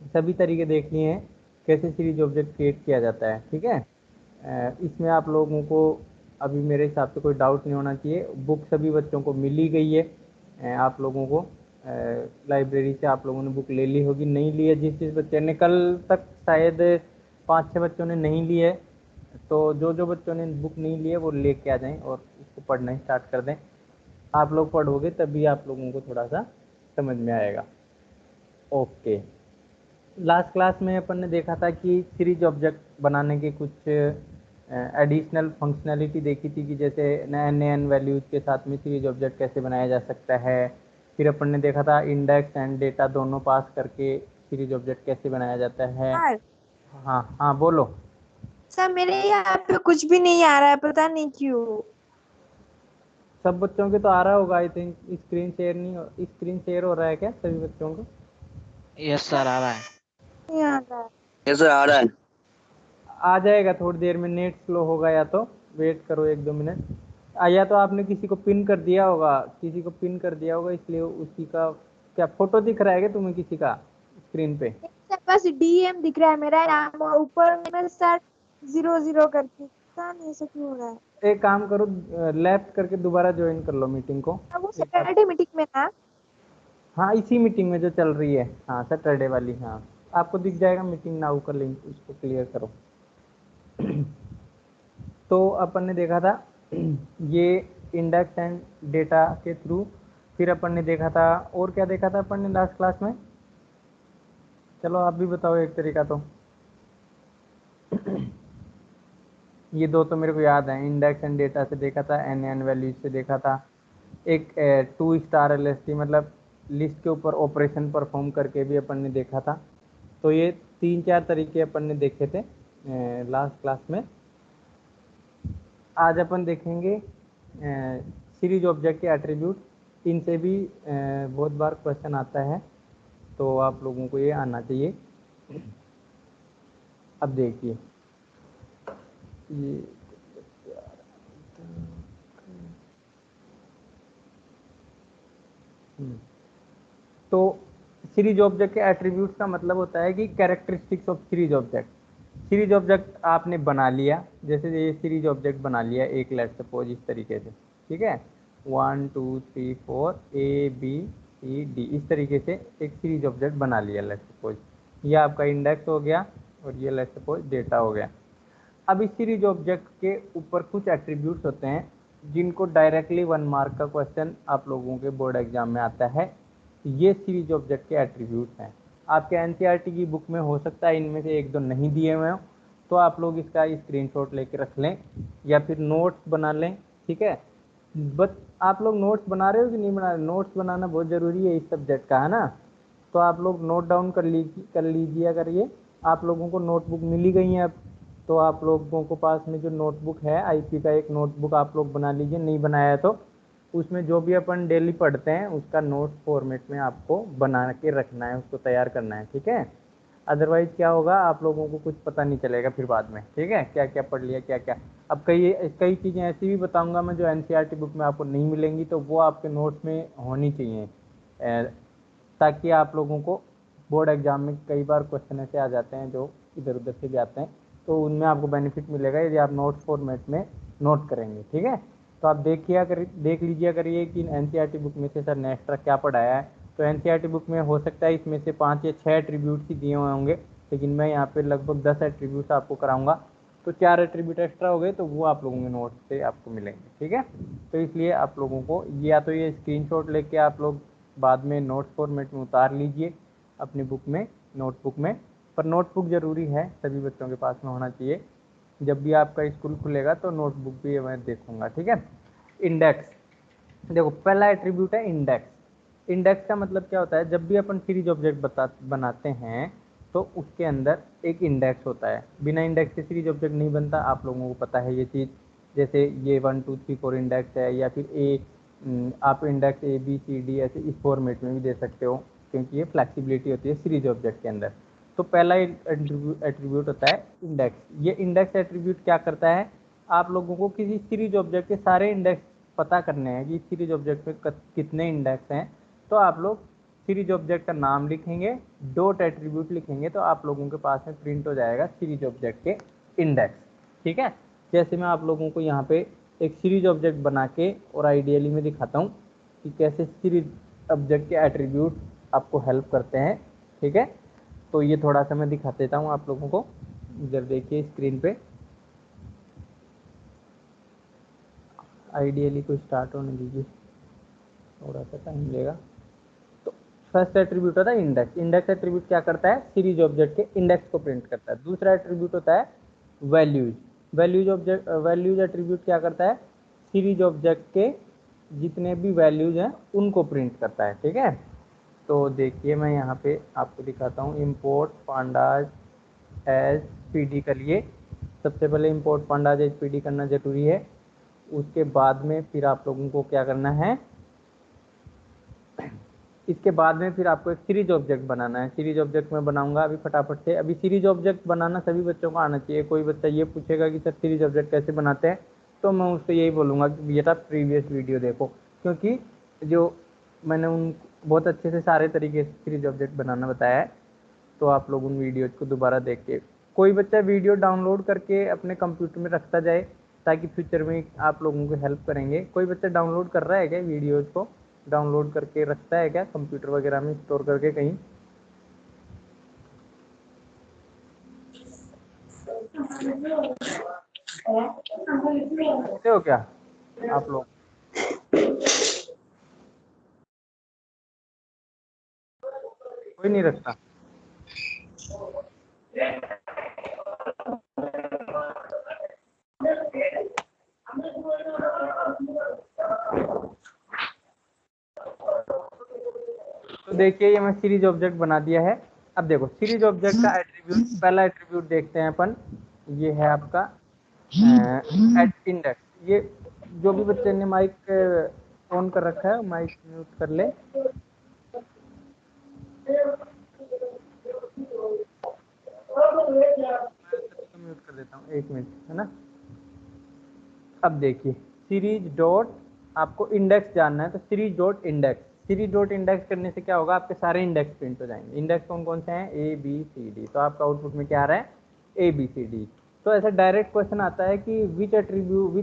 सभी तरीके देख लिए हैं कैसे सीरीज ऑब्जेक्ट क्रिएट किया जाता है। ठीक है, इसमें आप लोगों को अभी मेरे हिसाब से कोई डाउट नहीं होना चाहिए। बुक सभी बच्चों को मिल ही गई है। आप लोगों को लाइब्रेरी से आप लोगों ने बुक ले ली होगी, नहीं ली है जिस जिस बच्चे ने, कल तक शायद 5-6 बच्चों ने नहीं ली है, तो जो जो बच्चों ने बुक नहीं ली है वो लेके आ जाएं और उसको पढ़ना स्टार्ट कर दें। आप लोग पढ़ोगे तभी आप लोगों को थोड़ा सा समझ में आएगा। ओके, लास्ट क्लास में अपन ने देखा था कि सीरीज ऑब्जेक्ट बनाने के कुछ एडिशनल फंक्शनैलिटी देखी थी कि जैसे एन एन वैल्यूज के साथ में सीरीज ऑब्जेक्ट कैसे बनाया जा सकता है। फिर अपन ने देखा था इंडेक्स एंड डेटा दोनों पास करके सीरीज ऑब्जेक्ट कैसे बनाया जाता है। सर हाँ हाँ बोलो। सर मेरे यहाँ पे कुछ भी नहीं आ रहा है, पता नहीं क्यों। सब बच्चों के तो आ रहा होगा आई थिंक। स्क्रीन शेयर नहीं, स्क्रीन शेयर हो रहा है क्या सभी बच्चों को? यस सर, आ रहा है। नहीं आ रहा है। कैसे आ रहा है? आ जाएगा थोड़ी देर में, नेट स्लो होगा या तो वेट करो 1-2 मिनट। या तो आपने किसी को पिन कर दिया होगा, किसी को पिन कर दिया होगा इसलिए उसी का क्या फोटो दिख रहा है क्या तुम्हें किसी का स्क्रीन पे? सर बस डीएम दिख रहा है मेरा नाम, और ऊपर में सर 00 करके, पता नहीं ऐसा क्यों हो रहा है। एक काम करो, लेफ्ट करके दोबारा ज्वाइन कर लो मीटिंग को अब वो एक बार। सैटरडे मीटिंग में ना। हाँ इसी मीटिंग में जो चल रही है, हाँ सैटरडे वाली, हाँ आपको दिख जाएगा मीटिंग नाउ का लिंक, उसको क्लियर करो। तो अपन ने देखा था ये इंडेक्स एंड डेटा के थ्रू। फिर अपन ने देखा था, और क्या देखा था अपन ने लास्ट क्लास में? चलो आप भी बताओ एक तरीका तो। ये दो तो मेरे को याद है, इंडेक्स एंड डेटा से देखा था, एन एन वैल्यूज से देखा था, एक 2 स्टार एलएसटी मतलब लिस्ट के ऊपर ऑपरेशन परफॉर्म करके भी अपन ने देखा था। तो ये 3-4 तरीके अपन ने देखे थे लास्ट क्लास में। आज अपन देखेंगे सीरीज ऑब्जेक्ट के एट्रीब्यूट। इनसे भी बहुत बार क्वेश्चन आता है, तो आप लोगों को ये आना चाहिए। अब देखिए ये तो सीरीज ऑब्जेक्ट के एट्रीब्यूट्स का मतलब होता है कि characteristics of series object. Series object आपने बना लिया, जैसे ये सीरीज ऑब्जेक्ट बना लिया एक, लेट सपोज इस तरीके से, ठीक है, 1 2 3 4 A B C D, इस तरीके से एक सीरीज ऑब्जेक्ट बना लिया लेट सपोज। ये आपका इंडेक्स हो गया और ये लेट सपोज डेटा हो गया। अब इस सीरीज ऑब्जेक्ट के ऊपर कुछ एट्रीब्यूट्स होते हैं जिनको डायरेक्टली 1 मार्क का क्वेश्चन आप लोगों के बोर्ड एग्जाम में आता है। ये सीरीज ऑब्जेक्ट के एट्रीब्यूट्स हैं। आपके एनसीईआरटी की बुक में हो सकता है इनमें से एक दो नहीं दिए हुए हों, तो आप लोग इसका स्क्रीनशॉट लेके रख लें या फिर नोट्स बना लें। ठीक है, बट आप लोग नोट्स बना रहे हो कि नहीं बना रहे? नोट्स बनाना बहुत ज़रूरी है इस सब्जेक्ट का, है ना? तो आप लोग नोट डाउन कर लीजिए। अगर ये आप लोगों को नोटबुक मिली गई है अब, तो आप लोगों को पास में जो नोटबुक है आईपी का, एक नोटबुक आप लोग बना लीजिए। नहीं बनाया है तो उसमें जो भी अपन डेली पढ़ते हैं उसका नोट फॉर्मेट में आपको बना के रखना है, उसको तैयार करना है। ठीक है, अदरवाइज क्या होगा, आप लोगों को कुछ पता नहीं चलेगा फिर बाद में। ठीक है, क्या क्या पढ़ लिया क्या क्या। अब कई कई चीज़ें ऐसी भी बताऊंगा मैं जो एनसीईआरटी बुक में आपको नहीं मिलेंगी, तो वो आपके नोट्स में होनी चाहिए, ताकि आप लोगों को बोर्ड एग्जाम में कई बार क्वेश्चन ऐसे आ जाते हैं जो इधर उधर से भी आते हैं, तो उनमें आपको बेनिफिट मिलेगा यदि आप नोट्स फॉर्मेट में नोट करेंगे। ठीक है, तो आप देख लीजिए करिए कि एनसीईआरटी बुक में से सर ने एक्स्ट्रा क्या पढ़ाया है। तो एनसीईआरटी बुक में हो सकता है इसमें से 5 या 6 एट्रीब्यूट्स ही दिए हुए होंगे, लेकिन मैं यहाँ पे लगभग 10 एट्रीब्यूट्स आपको कराऊंगा, तो 4 एट्रीब्यूट एक्स्ट्रा हो गए, तो वो आप लोगों के नोट्स से आपको मिलेंगे। ठीक है, तो इसलिए आप लोगों को या तो ये स्क्रीनशॉट लेके आप लोग बाद में नोट फॉर्मेट में उतार लीजिए अपनी बुक में, नोटबुक में। पर नोटबुक ज़रूरी है, सभी बच्चों के पास में होना चाहिए। जब भी आपका स्कूल खुलेगा तो नोटबुक भी मैं देखूंगा। ठीक है, इंडेक्स देखो, पहला एट्रीब्यूट है इंडेक्स। इंडेक्स का मतलब क्या होता है, जब भी अपन सीरीज ऑब्जेक्ट बनाते हैं तो उसके अंदर एक इंडेक्स होता है। बिना इंडेक्स के सीरीज ऑब्जेक्ट नहीं बनता, आप लोगों को पता है ये चीज़। जैसे ये 1 2 3 4 इंडेक्स है, या फिर आप इंडेक्स ABCD ऐसे इस फॉर्मेट में भी दे सकते हो, क्योंकि ये फ्लैक्सिबिलिटी होती है सीरीज ऑब्जेक्ट के अंदर। तो पहला एट्रीब्यूट होता है इंडेक्स। ये इंडेक्स एट्रीब्यूट क्या करता है, आप लोगों को किसी सीरीज ऑब्जेक्ट के सारे इंडेक्स पता करने हैं कि सीरीज ऑब्जेक्ट में कितने इंडेक्स हैं, तो आप लोग सीरीज ऑब्जेक्ट का नाम लिखेंगे, डॉट एट्रीब्यूट लिखेंगे, तो आप लोगों के पास में प्रिंट हो जाएगा सीरीज ऑब्जेक्ट के इंडेक्स। ठीक है, जैसे मैं आप लोगों को यहाँ पे एक सीरीज ऑब्जेक्ट बना के और आइडियली में दिखाता हूँ कि कैसे सीरीज ऑब्जेक्ट के एट्रीब्यूट आपको हेल्प करते हैं। ठीक है, तो ये थोड़ा सा मैं दिखा देता हूँ आप लोगों को। इधर देखिए स्क्रीन पे, आइडियली को स्टार्ट होने दीजिए, थोड़ा सा टाइम लेगा। तो फर्स्ट एट्रीब्यूट होता है इंडेक्स। इंडेक्स एट्रीब्यूट क्या करता है, सीरीज ऑब्जेक्ट के इंडेक्स को प्रिंट करता है। दूसरा एट्रीब्यूट होता है वैल्यूज। वैल्यूज एट्रीब्यूट क्या करता है, सीरीज ऑब्जेक्ट के जितने भी वैल्यूज हैं उनको प्रिंट करता है। ठीक है, तो देखिए मैं यहाँ पे आपको दिखाता हूँ। इंपोर्ट पांडाज एज पीडी करिए। सबसे पहले इंपोर्ट पांडाज एज पीडी करना जरूरी है। उसके बाद में फिर आप लोगों को क्या करना है, इसके बाद में फिर आपको एक सीरीज ऑब्जेक्ट बनाना है। सीरीज ऑब्जेक्ट मैं बनाऊंगा अभी फटाफट से। अभी सीरीज ऑब्जेक्ट बनाना सभी बच्चों को आना चाहिए। कोई बच्चा ये पूछेगा कि सर सीरीज ऑब्जेक्ट कैसे बनाते हैं, तो मैं उससे यही बोलूँगा कि बेटा प्रीवियस वीडियो देखो, क्योंकि जो मैंने उन बहुत अच्छे से सारे तरीके से सीरीज ऑब्जेक्ट बनाना बताया है। तो आप लोग उन वीडियोज को दोबारा देख के, कोई बच्चा वीडियो डाउनलोड करके अपने कंप्यूटर में रखता जाए ताकि फ्यूचर में आप लोगों को हेल्प करेंगे। कोई बच्चा डाउनलोड कर रहा है क्या, वीडियोज को डाउनलोड करके रखता है क्या कंप्यूटर वगैरह में स्टोर करके कहीं? रखते हो क्या आप लोग? कोई नहीं रखता? तो देखिए ये मैं सीरीज ऑब्जेक्ट बना दिया है। अब देखो सीरीज ऑब्जेक्ट का एट्रीब्यूट, पहला एट्रीब्यूट देखते हैं अपन। ये है आपका इंडेक्स। ये जो भी बच्चे ने माइक ऑन कर रखा है माइक म्यूट कर ले। मैं सभी को म्यूट कर देता हूँ, 1 मिनट, है ना। अब देखिए सीरीज डॉट, आपको इंडेक्स जानना है तो series dot index. Series dot index करने से क्या होगा, आपके सारे इंडेक्स प्रिंट हो जाएंगे। इंडेक्स कौन कौन से हैं, ए बी सी डी। तो आपका आउटपुट में क्या आ रहा है, ए बी सी डी। तो ऐसा डायरेक्ट क्वेश्चन आता है कि which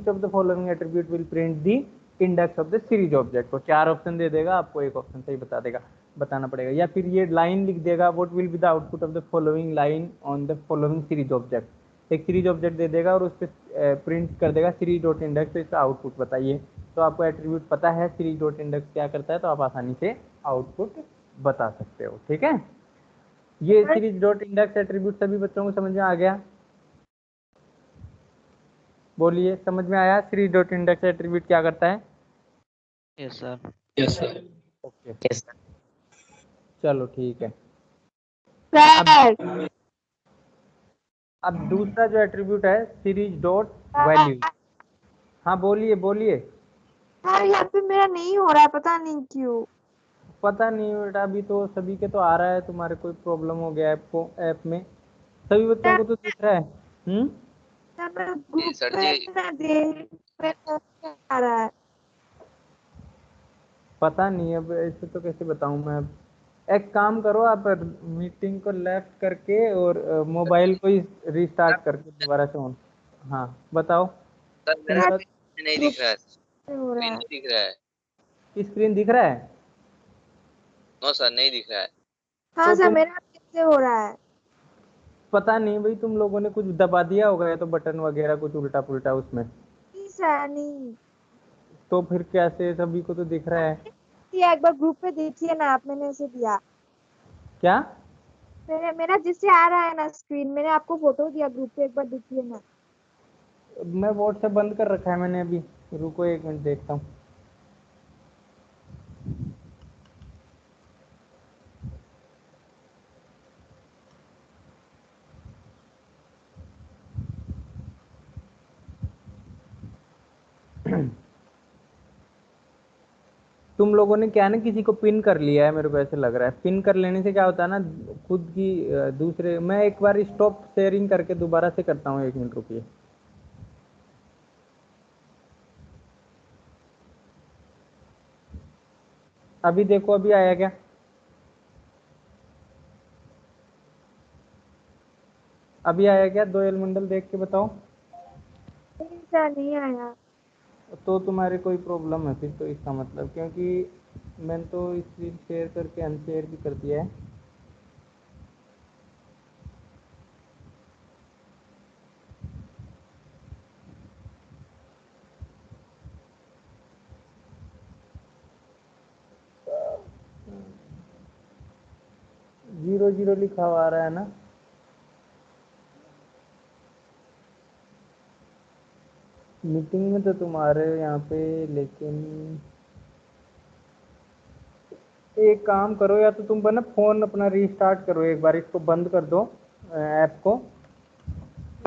of the following attribute will print the index of the series object. को 4 ऑप्शन दे देगा, आपको एक ऑप्शन सही बता देगा, बताना पड़ेगा। या फिर ये लाइन लिख देगा, what will be the output of the following line on the following series object. एक सीरीज ऑब्जेक्ट दे देगा और उस पर प्रिंट कर देगा सीरीज डॉट इंडेक्स, तो इसका आउटपुट बताइए। तो आपको एट्रीब्यूट पता है सीरीज डॉट इंडेक्स क्या करता है, तो आप आसानी से आउटपुट बता सकते हो। ठीक है, ये सीरीज डॉट इंडेक्स एट्रीब्यूट सभी बच्चों को समझ में आ गया? बोलिए, समझ में आया सीरीज डॉट इंडेक्स एट्रीब्यूट क्या करता है? Yes sir. Yes sir. Okay, चलो ठीक है। सर अब दूसरा जो एट्रीब्यूट है सीरीज डॉट वैल्यू। हाँ बोलिए बोलिए। सर यहाँ पे मेरा नहीं हो रहा है, पता नहीं क्यों। पता नहीं बेटा, अभी तो सभी के तो आ रहा है, तुम्हारे कोई प्रॉब्लम हो गया ऐप को, ऐप में सभी बच्चों को तो दिख रहा है। सर मैं ग्रुप सर पे जी। ना देख आ रहा है। पता नहीं, अब ऐसे तो कैसे बताऊं मैं। अब एक काम करो, आप मीटिंग को लेफ्ट करके और मोबाइल को ही रीस्टार्ट करके दोबारा से ऑन। हाँ बताओ। सर मेरा इनका स्क्रीन नहीं ग्रुप दिख रहा है, पे हो रहा स्क्रीन है। नहीं दिख रहा है। स्क्रीन दिख रहा है? नो सर, नहीं दिख रहा है। हाँ तो सर तुम, मेरा कैसे हो रहा है। पता नहीं भाई, तुम लोगों ने कुछ दबा दिया होगा या तो बटन वगैरह कुछ उल्टा पुल्टा उसमें। नहीं सर नहीं। तो फिर कैसे, सभी को तो दिख रहा है। दिया एक बार ग्रुप पे देखिए ना आप, मैंने ऐसे दिया। क्या? मेरा जिससे आ रहा है ना स्क्रीन, मैंने आपको फोटो दिया ग्रुप पे, एक बार देखिए ना। मैं व्हाट्सएप बंद कर रखा है मैंने अभी, रुको 1 मिनट देखता हूँ। तुम लोगों ने क्या है ना, किसी को पिन कर लिया है, मेरे को ऐसे लग रहा है। पिन कर लेने से क्या होता है ना, खुद की दूसरे, मैं एक बार स्टॉप शेयरिंग करके दोबारा से करता हूँ, 1 मिनट रुकिए। अभी देखो, अभी आया क्या? अभी आया क्या? दो एलमंडल देख के बताओ। सर नहीं आया। तो तुम्हारे कोई प्रॉब्लम है फिर तो, इसका मतलब, क्योंकि मैंने तो स्क्रीन शेयर करके अनशेयर भी कर दिया है। जीरो जीरो लिखा हुआ आ रहा है ना? मीटिंग में तो तुम आ रहे हो यहाँ पे, लेकिन एक काम करो, या तो तुम बना फोन अपना रीस्टार्ट करो एक बार, इसको बंद कर दो, ऐप को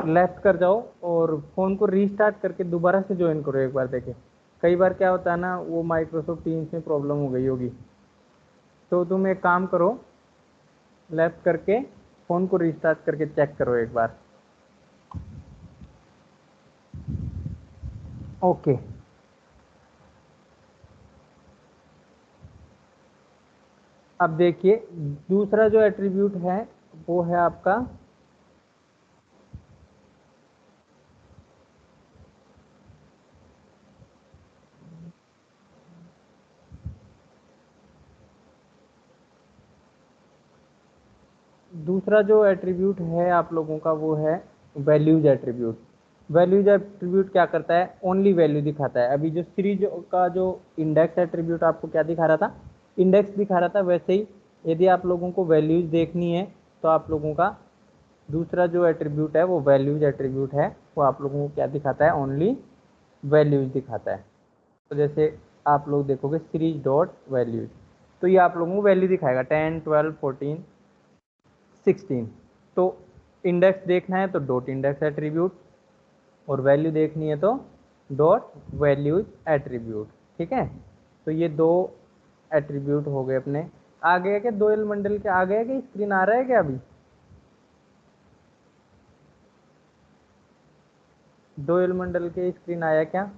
लेफ्ट कर जाओ और फोन को रीस्टार्ट करके दोबारा से ज्वाइन करो एक बार, देखे कई बार क्या होता है ना, वो माइक्रोसॉफ्ट टीम्स में प्रॉब्लम हो गई होगी। तो तुम एक काम करो, लेफ्ट करके फोन को रीस्टार्ट करके चेक करो एक बार। ओके, अब देखिए दूसरा जो एट्रीब्यूट है वो है आपका दूसरा जो एट्रीब्यूट है आप लोगों का वो है वैल्यूज एट्रीब्यूट। वैल्यूज एट्रीब्यूट क्या करता है? ओनली वैल्यू दिखाता है। अभी जो सीरीज का जो इंडेक्स एट्रीब्यूट आपको क्या दिखा रहा था? इंडेक्स दिखा रहा था। वैसे ही यदि आप लोगों को वैल्यूज देखनी है तो आप लोगों का दूसरा जो एट्रीब्यूट है वो वैल्यूज एट्रीब्यूट है, वो आप लोगों को क्या दिखाता है? ओनली वैल्यूज दिखाता है। तो जैसे आप लोग देखोगे सीरीज डॉट वैल्यूज, तो ये आप लोगों को वैल्यू दिखाएगा 10, 12, 14, 16। तो इंडेक्स देखना है तो डॉट इंडेक्स एट्रीब्यूट, और वैल्यू देखनी है तो डॉट वैल्यूज एट्रीब्यूट। ठीक है, तो ये दो एट्रीब्यूट हो गए अपने। आ गया क्या? दो एलमंडल के आ गया क्या? स्क्रीन आ रहा है क्या अभी? दो एलमंडल के स्क्रीन आया क्या?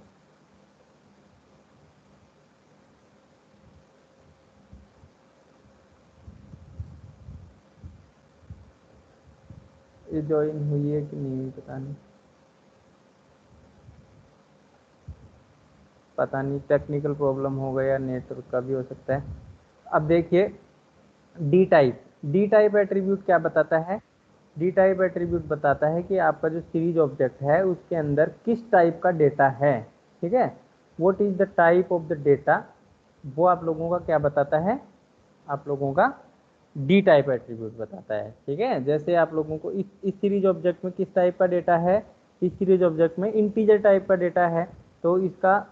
ये ज्वाइन हुई है कि नहीं हुई पता नहीं, पता नहीं टेक्निकल प्रॉब्लम हो गया, नेटवर्क का भी हो सकता है। अब देखिए डी टाइप एट्रीब्यूट क्या बताता है? डी टाइप एट्रीब्यूट बताता है कि आपका जो सीरीज ऑब्जेक्ट है उसके अंदर किस टाइप का डेटा है। ठीक है, what is the type of the data, वो आप लोगों का क्या बताता है? आप लोगों का डी टाइप एट्रीब्यूट बताता है। ठीक है, जैसे आप लोगों को इस सीरीज ऑब्जेक्ट में किस टाइप का डेटा है? इस सीरीज ऑब्जेक्ट में इंटीजर टाइप का डेटा है। तो इसका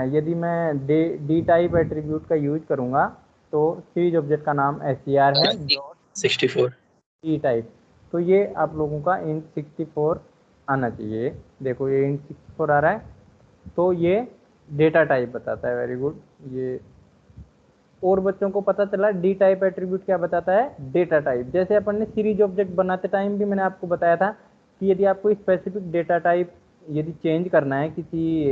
यदि मैं डी टाइप एट्रीब्यूट का यूज करूंगा तो सीरीज ऑब्जेक्ट का नाम SCR है 64 डी टाइप। तो ये आप लोगों का इंट 64 आना चाहिए। देखो ये इंट 64 आ रहा है, तो ये डेटा टाइप बताता है। Very good. ये और बच्चों को पता चला डी टाइप एट्रीब्यूट क्या बताता है? Data type. जैसे अपन ने सीरीज ऑब्जेक्ट बनाते टाइम भी मैंने आपको बताया था कि यदि आपको स्पेसिफिक डेटा टाइप यदि चेंज करना है किसी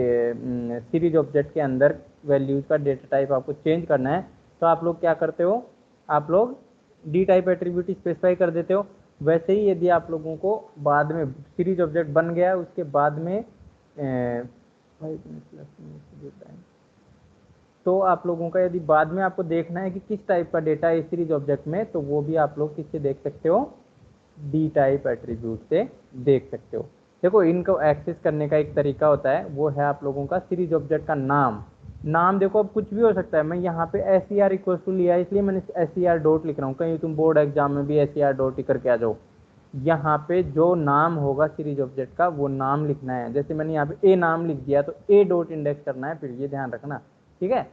सीरीज ऑब्जेक्ट के अंदर, वैल्यूज का डेटा टाइप आपको चेंज करना है, तो आप लोग क्या करते हो? आप लोग डी टाइप एट्रीब्यूट स्पेसिफाई कर देते हो। वैसे ही यदि आप लोगों को बाद में सीरीज ऑब्जेक्ट बन गया उसके बाद में तो आप लोगों का यदि बाद में आपको देखना है कि किस टाइप का डेटा है सीरीज ऑब्जेक्ट में, तो वो भी आप लोग किससे देख सकते हो? डी टाइप एट्रीब्यूट से देख सकते हो। देखो इनको एक्सेस करने का एक तरीका होता है, वो है आप लोगों का सीरीज ऑब्जेक्ट का नाम। नाम देखो अब कुछ भी हो सकता है। मैं यहाँ पे SCR इक्वल टू लिया इसलिए मैंने SCR डॉट लिख रहा हूँ, कहीं तुम बोर्ड एग्जाम में भी SCR डॉट ही करके आ जाओ। यहाँ पे जो नाम होगा सीरीज ऑब्जेक्ट का वो नाम लिखना है। जैसे मैंने यहाँ पे ए नाम लिख दिया तो ए डॉट इंडेक्स करना है, फिर ये ध्यान रखना। ठीक है,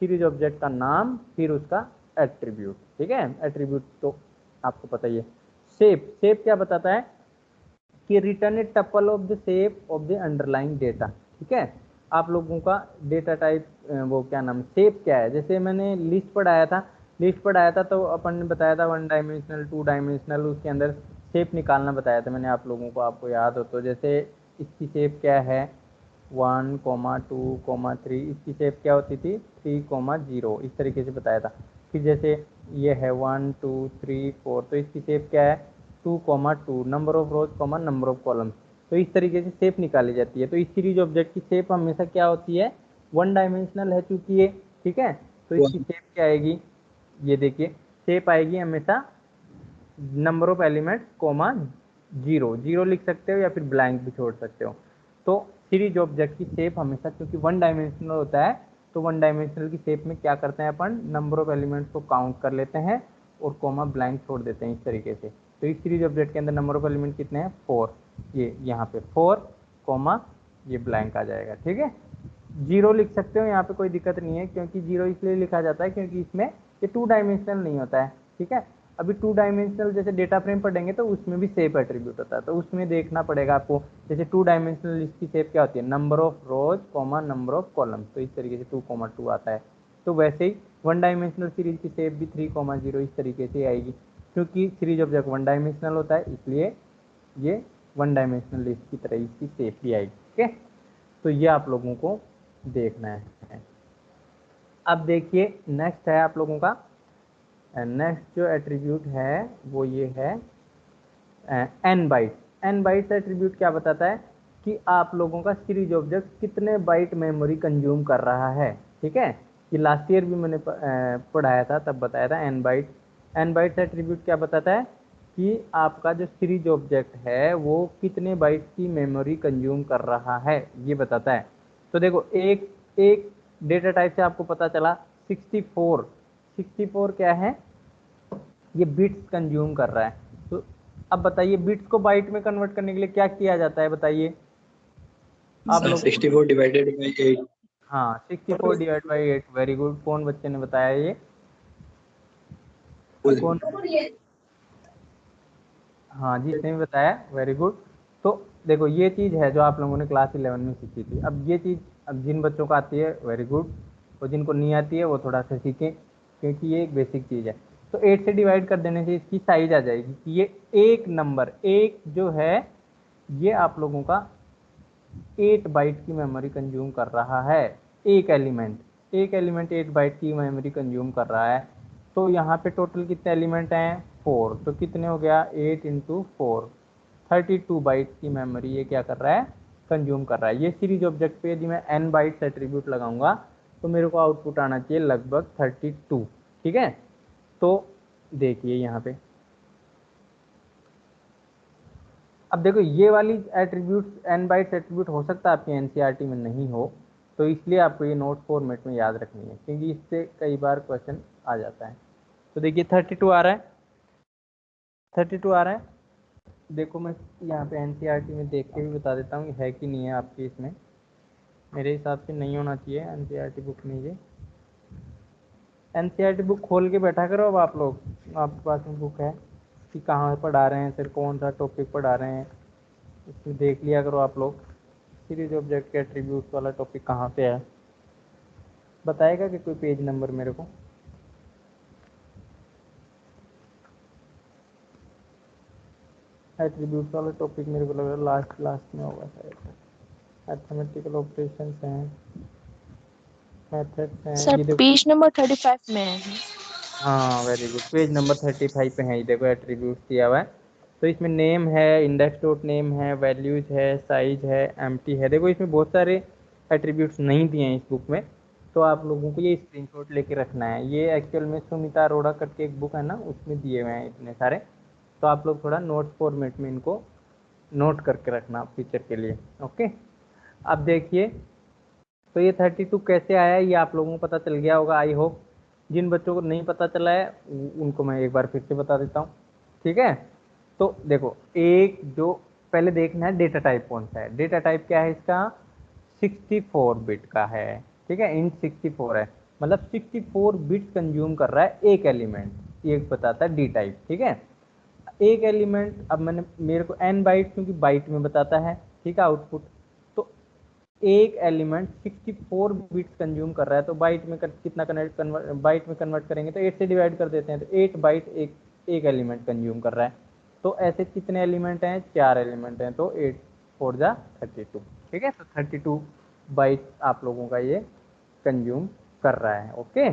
सीरीज ऑब्जेक्ट का नाम फिर उसका एट्रीब्यूट। ठीक है, एट्रीब्यूट तो आपको पता ही है। शेप क्या बताता है? कि return A tuple of the shape of the underlying data. ठीक है, आप लोगों का डेटा टाइप वो क्या नाम, शेप क्या है? जैसे मैंने लिस्ट पढ़ाया था तो अपन ने बताया था 1 डायमेंशनल 2 डायमेंशनल, उसके अंदर शेप निकालना बताया था मैंने आप लोगों को, आपको याद हो तो। जैसे इसकी शेप क्या है 1, 2, 3, इसकी शेप क्या होती थी 3, 0, इस तरीके से बताया था। फिर जैसे ये है 1, 2, 3, 4, तो इसकी शेप क्या है 2, number of rose comma number of column. तो इस तरीके से शेप निकाली जाती है। तो इस सीरीज ऑब्जेक्ट की शेप हमेशा क्या होती है, वन डायमेंशनल है चूंकि ये, ठीक है। तो इसकी शेप क्या आएगी, ये देखिए शेप आएगी हमेशा नंबर ऑफ एलिमेंट्स कॉमा 0 लिख सकते हो या फिर ब्लैंक भी छोड़ सकते हो। तो सीरीज ऑब्जेक्ट की शेप हमेशा, क्योंकि वन डायमेंशनल होता है, तो वन डायमेंशनल की शेप में क्या करते हैं अपन, नंबर ऑफ एलिमेंट्स को काउंट कर लेते हैं और कॉमा ब्लैंक छोड़ देते हैं इस तरीके से। तो इस सीरीज ऑब्जेक्ट के अंदर नंबर ऑफ एलिमेंट कितने हैं, 4। ये यहाँ पे 4 कॉमा ये ब्लैंक आ जाएगा, ठीक है। 0 लिख सकते हो, यहाँ पे कोई दिक्कत नहीं है, क्योंकि 0 इसलिए लिखा जाता है क्योंकि इसमें ये 2 डायमेंशनल नहीं होता है, ठीक है। अभी 2 डायमेंशनल जैसे डेटा फ्रेम पढ़ेंगे तो उसमें भी शेप एट्रीब्यूट होता है, तो उसमें देखना पड़ेगा आपको। जैसे 2 डायमेंशनल लिस्ट की शेप क्या होती है, number of rose comma number of column, तो इस तरीके से 2, 2 आता है। तो वैसे ही वन डायमेंशनल सीरीज की शेप भी 3, 0 इस तरीके से आएगी, क्योंकि सीरीज ऑब्जेक्ट वन डायमेंशनल होता है, इसलिए ये वन डायमेंशनल लिस्ट की तरह इसकी शेप भी आएगी, ठीक है। तो ये आप लोगों को देखना है। अब देखिए नेक्स्ट है आप लोगों का, नेक्स्ट जो एट्रीब्यूट है वो ये है n byte. N bytes attribute क्या बताता है कि आप लोगों का सीरीज ऑब्जेक्ट कितने बाइट मेमोरी कंज्यूम कर रहा है, ठीक है। ये लास्ट ईयर भी मैंने पढ़ाया था, तब बताया था n byte. N bytes attribute क्या बताता है कि आपका जो सीरीज ऑब्जेक्ट है वो कितने बाइट की मेमोरी कंज्यूम कर रहा है, ये बताता है। तो देखो एक एक डेटा टाइप से आपको पता चला 64 क्या है, ये बिट्स कंज्यूम कर रहा है। तो अब बताइए बिट्स को बाइट में कन्वर्ट करने के लिए क्या किया जाता है, बताइए आप लोग। 64 डिवाइडेड बाई 8। हाँ 64 डिवाइड बाई 8, वेरी गुड। कौन बच्चे ने बताया ये, कौन, हाँ जिसने भी बताया, वेरी गुड। तो देखो ये चीज़ है जो आप लोगों ने क्लास 11 में सीखी थी। अब ये चीज़ अब जिन बच्चों को आती है वेरी गुड, और जिनको नहीं आती है वो थोड़ा सा सीखें, क्योंकि ये एक बेसिक चीज़ है। तो 8 से डिवाइड कर देने से इसकी साइज आ जाएगी कि ये एक नंबर, एक जो है ये आप लोगों का 8 बाइट की मेमोरी कंज्यूम कर रहा है। एक एलिमेंट 8 बाइट की मेमोरी कंज्यूम कर रहा है। तो यहाँ पे टोटल कितने एलिमेंट हैं, 4। तो कितने हो गया, 8 × 4, 32 बाइट की मेमोरी ये क्या कर रहा है, कंज्यूम कर रहा है। ये सीरीज ऑब्जेक्ट पे यदि मैं n बाइट्स एट्रीब्यूट लगाऊंगा तो मेरे को आउटपुट आना चाहिए लगभग 32, ठीक है। तो देखिए यहाँ पे, अब देखो ये वाली एट्रीब्यूट n बाइट्स एट्रीब्यूट हो सकता है आपकी एनसीईआरटी में नहीं हो, तो इसलिए आपको ये नोट फॉर्मेट में याद रखनी है, क्योंकि इससे कई बार क्वेश्चन आ जाता है। तो देखिए 32 आ रहा है, 32 आ रहा है। देखो मैं यहाँ पे एनसीईआरटी में देख के भी बता देता हूँ है कि नहीं है आपकी इसमें। मेरे हिसाब से नहीं होना चाहिए एनसीईआरटी बुक में। ये एनसीईआरटी बुक खोल के बैठा करो। अब आप लोग, आपके पास में बुक है कि कहाँ पढ़ा रहे हैं, फिर कौन सा टॉपिक पढ़ा रहे हैं, इसमें देख लिया करो आप लोग। सीरीज ऑब्जेक्ट के एट्रीब्यूट वाला टॉपिक कहाँ पे है, बताएगा कि कोई पेज नंबर मेरे को। एट्रीब्यूट वाला टॉपिक मेरे को लग रहा है लास्ट में होगा शायद। मैथमेटिकल ऑपरेशंस हैं, मेथड्स हैं, सर ये देखो। पेज नंबर 35 में है। हाँ वेरी गुड, पेज नंबर 35 पे है, ये देखो एट्रीब्यूट दिया हुआ है। तो इसमें नेम है, इंडेक्स डॉट नेम है, वैल्यूज है, साइज है, एम्प्टी है। देखो इसमें बहुत सारे एट्रीब्यूट्स नहीं दिए हैं इस बुक में, तो आप लोगों को ये स्क्रीनशॉट लेके रखना है। ये एक्चुअल में सुनीता अरोड़ा करके एक बुक है ना, उसमें दिए हुए हैं इतने सारे। तो आप लोग थोड़ा नोट फॉर्मेट में इनको नोट करके रखना फ्यूचर के लिए, ओके। अब देखिए, तो ये 32 कैसे आया है ये आप लोगों को पता चल गया होगा आई होप। जिन बच्चों को नहीं पता चला है उनको मैं एक बार फिर से बता देता हूँ, ठीक है। तो देखो एक जो पहले देखना है डेटा टाइप कौन सा है। डेटा टाइप क्या है इसका, 64 बिट का है, ठीक है। इंट 64 है, मतलब 64 बिट कंज्यूम कर रहा है एक एलिमेंट, ये बताता है डी टाइप, ठीक है। एक एलिमेंट, अब मैंने मेरे को n बाइट, क्योंकि बाइट में बताता है, ठीक है आउटपुट। तो एक एलिमेंट 64 बिट्स कंज्यूम कर रहा है, तो बाइट में कितना बाइट में कन्वर्ट करेंगे तो 8 से डिवाइड कर देते हैं, तो 8 बाइट एक एलिमेंट कंज्यूम कर रहा है। तो ऐसे कितने एलिमेंट हैं, 4 एलिमेंट हैं, तो 8 4 जा 32, ठीक है। तो 32 बाइट आप लोगों का ये कंज्यूम कर रहा है, ओके।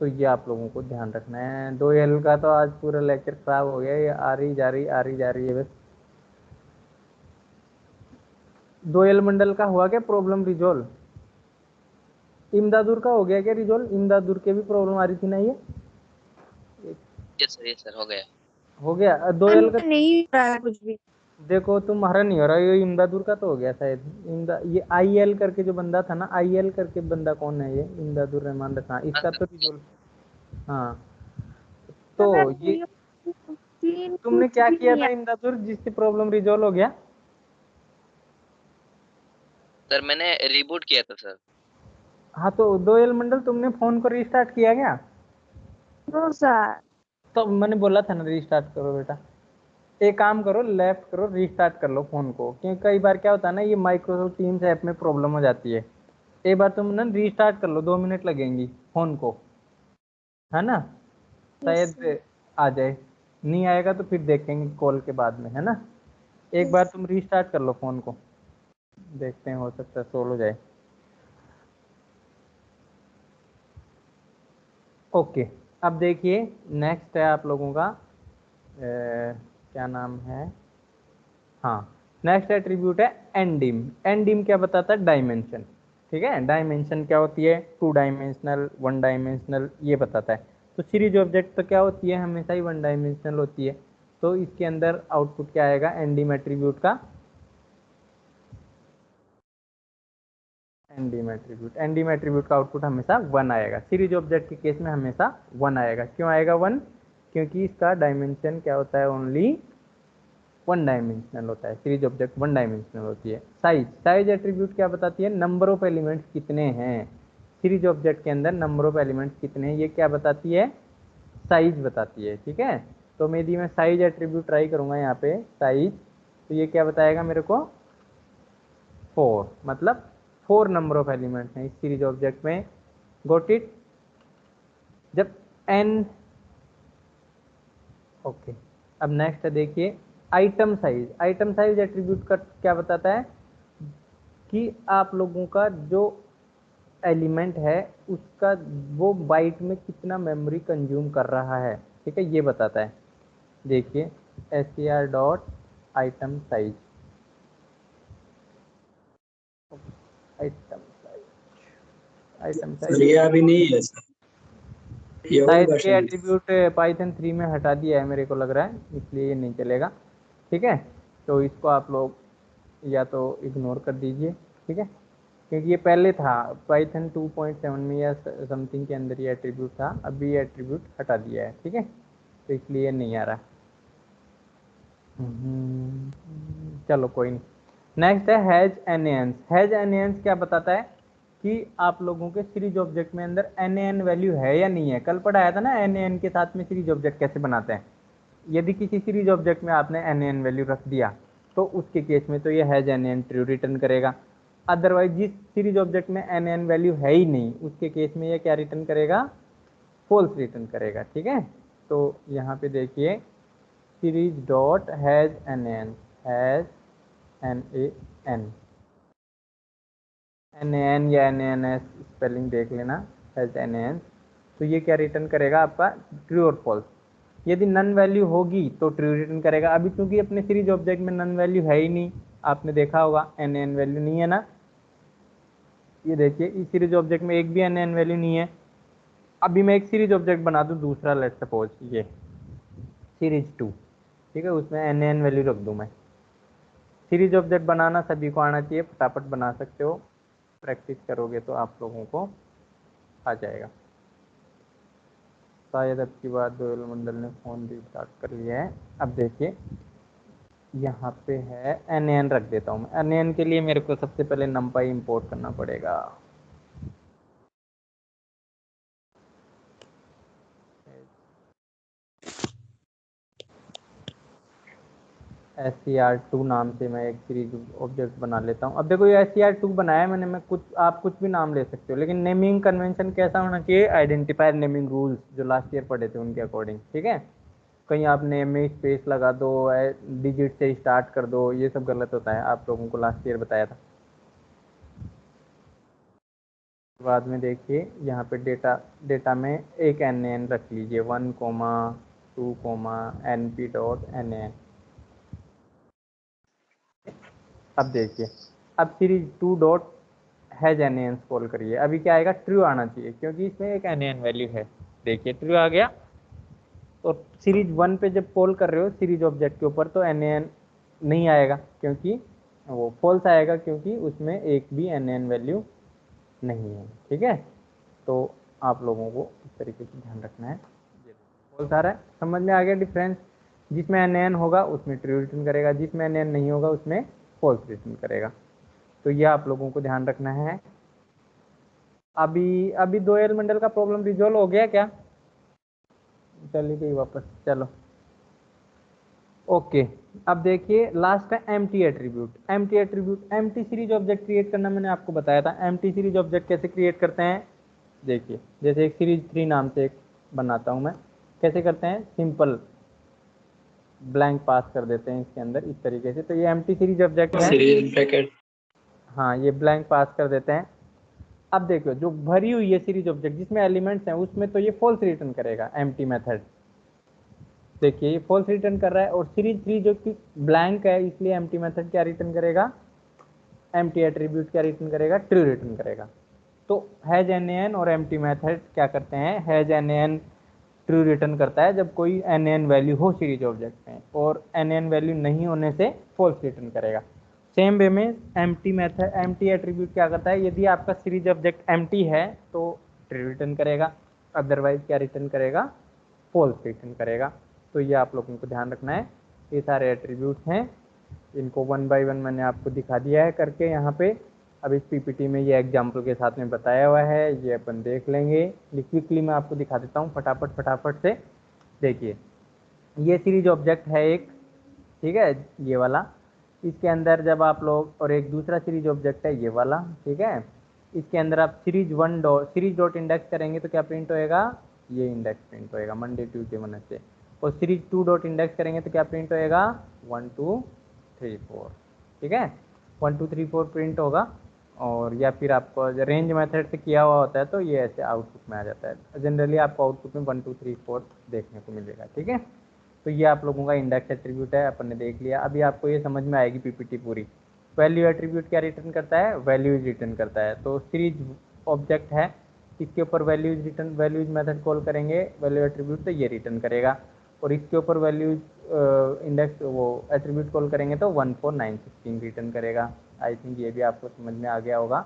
तो ये आप लोगों को ध्यान रखना है। 2L का तो आज पूरा लेक्चर खराब हो गया, ये आ रही जा रही है बस। 2L मंडल का हुआ क्या प्रॉब्लम रिजोल्व? इमदादुर का हो गया क्या रिजोल्व? इमदादुर के भी प्रॉब्लम आ रही थी ना ये? यस सर हो गया। हो गया। 2L का नहीं हो रहा है कुछ भी। देखो तुम्हारा नहीं हो रहा, ये इमदादुर का तो हो गया शायद। ये IL करके जो बंदा था ना, IL करके बंदा कौन है ये? इमदादुर रहमान रखा, इसका तो रिजोल्व। हाँ तो सर ये तीन तुमने कुछ क्या भी किया नहीं था है। इमदादुर जिससे प्रॉब्लम रिजोल्व हो गया? सर मैंने रिबूट किया था सर। हाँ तो 2L मंडल तुमने फोन को रीस्टार्ट किया क्या? No sir. तो मैंने बोला था ना रीस्टार्ट करो बेटा। एक काम करो, लेफ्ट करो, रीस्टार्ट कर लो फोन को, क्योंकि कई बार क्या होता है ना, ये माइक्रोसॉफ्ट टीम्स ऐप में प्रॉब्लम हो जाती है। एक बार तुम ना रीस्टार्ट कर लो, 2 मिनट लगेंगी फोन को, है ना? यस शायद आ जाए, नहीं आएगा तो फिर देखेंगे कॉल के बाद में, है ना? एक बार तुम रीस्टार्ट कर लो फोन को, देखते हैं हो सकता है सोल्व हो जाए। ओके, अब देखिए नेक्स्ट है आप लोगों का क्या नाम है, हाँ नेक्स्ट एट्रीब्यूट है एंडिम। एंडिम क्या बताता है? डायमेंशन। ठीक है, डायमेंशन क्या होती है? 2 डायमेंशनल, 1 डायमेंशनल, ये बताता है। तो सीरीज ऑब्जेक्ट तो क्या होती है? हमेशा ही 1 डायमेंशनल होती है। तो इसके अंदर आउटपुट क्या आएगा एंडिम एट्रीब्यूट का? एंडिम एट्रीब्यूट का आउटपुट हमेशा 1 आएगा। सीरीज ऑब्जेक्ट के केस में हमेशा 1 आएगा। क्यों आएगा 1? क्योंकि इसका डायमेंशन क्या होता है? ओनली 1 डायमेंशनल होता है। सीरीज ऑब्जेक्ट 1 डायमेंशनल होती है। साइज एट्रीब्यूट क्या बताती है? नंबर ऑफ एलिमेंट्स कितने हैं सीरीज ऑब्जेक्ट के अंदर, नंबर ऑफ एलिमेंट्स कितने हैं, ये क्या बताती है? साइज बताती है। ठीक है, तो यदि मैं साइज एट्रीब्यूट ट्राई करूंगा यहाँ पे साइज, तो ये क्या बताएगा मेरे को? 4, मतलब 4 नंबर ऑफ एलिमेंट्स हैं इस सीरीज ऑब्जेक्ट में। Got it? जब n, ओके। अब नेक्स्ट है देखिए item size. Item size attribute का क्या बताता है? कि आप लोगों का जो एलिमेंट है उसका वो बाइट में कितना मेमोरी कंज्यूम कर रहा है। ठीक है, ये बताता है। देखिए str dot item size, item size, item sir ये साइज अभी नहीं है सर, ये ओल्ड शायद ये वर्जन है। एट्रीब्यूट पाइथन 3 में हटा दिया है मेरे को लग रहा है, इसलिए ये नहीं चलेगा। ठीक है, तो इसको आप लोग या तो इग्नोर कर दीजिए। ठीक है, क्योंकि ये पहले था पाइथन 2.7 में या समथिंग के अंदर ये एट्रीब्यूट था, अभी ये एट्रीब्यूट हटा दिया है। ठीक है, तो इसलिए नहीं आ रहा। चलो कोई नहीं। नेक्स्ट है हैज एनएएन्स। हैज एनएएन्स क्या बताता है? कि आप लोगों के सीरीज ऑब्जेक्ट में अंदर एनएएन वैल्यू है या नहीं है। कल पढ़ाया था ना एनएएन के साथ में सीरीज ऑब्जेक्ट कैसे बनाते हैं। यदि किसी सीरीज ऑब्जेक्ट में आपने एनएएन वैल्यू रख दिया तो उसके केस में तो ये हैज एनएएन ट्रू रिटर्न करेगा। अदरवाइज जिस सीरीज ऑब्जेक्ट में एनएएन वैल्यू है ही नहीं उसके केस में ये क्या रिटर्न करेगा? फॉल्स रिटर्न करेगा। ठीक है, तो यहाँ पे देखिए series dot has NAN, has NAN, NAN या NANS स्पेलिंग देख लेना, हैज NAN। तो ये क्या रिटर्न करेगा आपका? ट्रू और फॉल्स। यदि नन वैल्यू होगी तो ट्रू रिटर्न करेगा। अभी क्योंकि अपने सीरीज ऑब्जेक्ट में नन वैल्यू है ही नहीं, आपने देखा होगा NAN वैल्यू नहीं है ना। ये देखिए इस सीरीज ऑब्जेक्ट में एक भी NAN वैल्यू नहीं है। अभी मैं एक सीरीज ऑब्जेक्ट बना दूं दूसरा, लेट्स सपोज ये सीरीज 2, ठीक है, उसमें NAN वैल्यू रख दूं मैं। सीरीज ऑब्जेक्ट बनाना सभी को आना चाहिए, फटाफट बना सकते हो, प्रैक्टिस करोगे तो आप लोगों को आ जाएगा। शायद अब की बार 2L मंडल ने फ़ोन रिस्टार्ट कर लिया है। अब देखिए यहाँ पे है NAN, रख देता हूँ मैं। NAN के लिए मेरे को सबसे पहले numpy इंपोर्ट करना पड़ेगा। SCR2 नाम से मैं एक सीरीज ऑब्जेक्ट बना लेता हूँ। अब देखो ये SCR2 बनाया मैंने, मैं कुछ, आप कुछ भी नाम ले सकते हो, लेकिन नेमिंग कन्वेंशन कैसा होना चाहिए? आइडेंटिफायर नेमिंग रूल्स जो लास्ट ईयर पढ़े थे उनके अकॉर्डिंग। ठीक है, कहीं आप नेम में स्पेस लगा दो, डिजिट से स्टार्ट कर दो, ये सब गलत होता है, आप लोगों को लास्ट ईयर बताया था। बाद में देखिए यहाँ पे डेटा में एक NaN रख लीजिए 1, 2, NP.NaN। अब देखिए, अब series 2 dot has NaN call करिए। अभी क्या आएगा, ट्रू आना चाहिए क्योंकि इसमें एक NaN वैल्यू है। देखिए ट्रू आ गया। तो सीरीज 1 पे जब कॉल कर रहे हो सीरीज ऑब्जेक्ट के ऊपर तो NaN नहीं आएगा क्योंकि वो फॉल्स आएगा, क्योंकि उसमें एक भी NaN वैल्यू नहीं है। ठीक है, तो आप लोगों को इस तरीके से ध्यान रखना है। फॉल्स आ रहा है, समझ में आ गया डिफरेंस। जिसमें NaN होगा उसमें ट्रू रिटर्न करेगा, जिसमें NaN नहीं होगा उसमें फॉल्स रिटर्न करेगा। तो ये आप लोगों को ध्यान रखना है। अभी अभी दो एलिमेंटल का प्रॉब्लम रिजॉल्व हो गया क्या? चलिए गई वापस, चलो ओके। अब देखिए लास्ट है empty attribute. Empty series object create करना मैंने आपको बताया था। एम्प्टी सीरीज ऑब्जेक्ट कैसे क्रिएट करते हैं, देखिए जैसे एक सीरीज 3 नाम से एक बनाता हूं मैं। कैसे करते हैं, सिंपल ब्लैंक पास कर देते हैं इसके अंदर इस तरीके से। तो ये एम्प्टी सीरीज ऑब्जेक्ट है। Series bracket. हाँ, ये ब्लैंक पास कर देते हैं। अब देखो जो भरी हुई है सीरीज ऑब्जेक्ट जिसमें एलिमेंट्स हैं उसमें तो ये फॉल्स रिटर्न करेगा एम्प्टी मेथड। देखिए ये फॉल्स रिटर्न कर रहा है, और सीरीज 3 जो कि ब्लैंक है इसलिए एम्प्टी मेथड क्या रिटर्न करेगा, एम्प्टी एट्रीब्यूट क्या रिटर्न करेगा, ट्रू रिटर्न करेगा। तो हैज NaN और एम्प्टी मेथड क्या करते हैं, हैज NaN ट्रू रिटर्न करता है जब कोई NaN वैल्यू हो सीरीज ऑब्जेक्ट में, और NaN वैल्यू नहीं होने से फॉल्स रिटर्न करेगा। सेम वे में एम्प्टी मेथड एम्प्टी एट्रीब्यूट क्या करता है, यदि आपका सीरीज ऑब्जेक्ट एम्प्टी है तो ट्रू रिटर्न करेगा, अदरवाइज क्या रिटर्न करेगा, फॉल्स रिटर्न करेगा। तो ये आप लोगों को ध्यान रखना है। ये सारे एट्रीब्यूट हैं, इनको 1 बाय 1 मैंने आपको दिखा दिया है करके यहाँ पे। अब इस पीपीटी में ये एग्जाम्पल के साथ में बताया हुआ है, ये अपन देख लेंगे। क्विकली मैं आपको दिखा देता हूँ फटाफट से। देखिए ये सीरीज ऑब्जेक्ट है एक, ठीक है, ये वाला। इसके अंदर जब आप लोग, और एक दूसरा सीरीज ऑब्जेक्ट है ये वाला, ठीक है। इसके अंदर आप सीरीज डॉट इंडेक्स करेंगे तो क्या प्रिंट होएगा, ये इंडेक्स प्रिंट होएगा मंडे ट्यूजडे वेडनेसडे। और सीरीज 2 डॉट इंडेक्स करेंगे तो क्या प्रिंट होएगा, 1 2 3 4, ठीक है, 1 2 3 4 प्रिंट होगा। और या फिर आपको रेंज मेथड से किया हुआ होता है तो ये ऐसे आउटपुट में आ जाता है। जनरली आपको आउटपुट में 1 2 3 4 देखने को मिलेगा, ठीक है। तो ये आप लोगों का इंडेक्स एट्रीब्यूट है, अपन ने देख लिया। अभी आपको ये समझ में आएगी पीपीटी पूरी। वैल्यू एट्रीब्यूट क्या रिटर्न करता है, वैल्यूज रिटर्न करता है। तो सीरीज ऑब्जेक्ट है, इसके ऊपर वैल्यूज मेथड कॉल करेंगे, वैल्यू एट्रीब्यूट तो ये रिटर्न करेगा। और इसके ऊपर वैल्यूज इंडेक्स वो एट्रीब्यूट कॉल करेंगे तो 1 4 9 16 रिटर्न करेगा। आई थिंक ये भी आपको समझ में आ गया होगा।